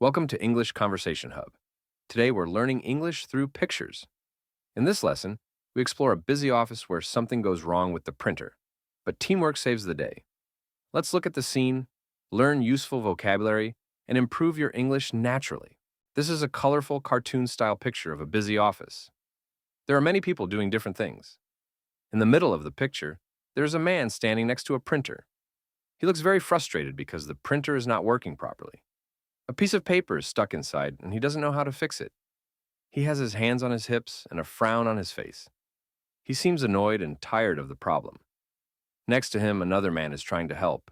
Welcome to English Conversation Hub. Today we're learning English through pictures. In this lesson, we explore a busy office where something goes wrong with the printer, but teamwork saves the day. Let's look at the scene, learn useful vocabulary, and improve your English naturally. This is a colorful cartoon-style picture of a busy office. There are many people doing different things. In the middle of the picture, there's a man standing next to a printer. He looks very frustrated because the printer is not working properly. A piece of paper is stuck inside, and he doesn't know how to fix it. He has his hands on his hips and a frown on his face. He seems annoyed and tired of the problem. Next to him, another man is trying to help.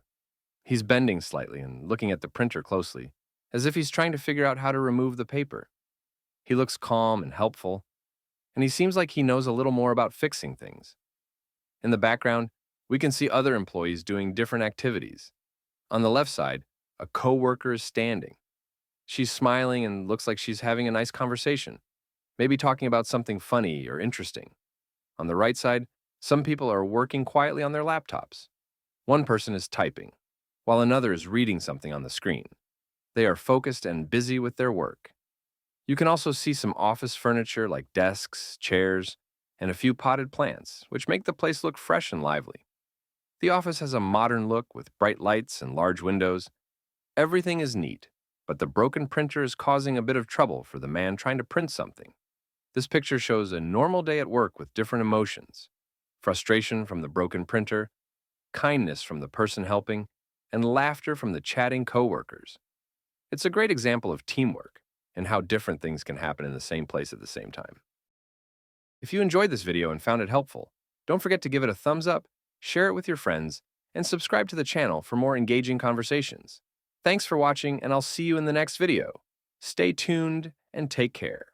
He's bending slightly and looking at the printer closely, as if he's trying to figure out how to remove the paper. He looks calm and helpful, and he seems like he knows a little more about fixing things. In the background, we can see other employees doing different activities. On the left side, a coworker is standing. She's smiling and looks like she's having a nice conversation, maybe talking about something funny or interesting. On the right side, some people are working quietly on their laptops. One person is typing, while another is reading something on the screen. They are focused and busy with their work. You can also see some office furniture like desks, chairs, and a few potted plants, which make the place look fresh and lively. The office has a modern look with bright lights and large windows. Everything is neat, but the broken printer is causing a bit of trouble for the man trying to print something. This picture shows a normal day at work with different emotions: frustration from the broken printer, kindness from the person helping, and laughter from the chatting coworkers. It's a great example of teamwork and how different things can happen in the same place at the same time. If you enjoyed this video and found it helpful, don't forget to give it a thumbs up, share it with your friends, and subscribe to the channel for more engaging conversations. Thanks for watching, and I'll see you in the next video. Stay tuned and take care.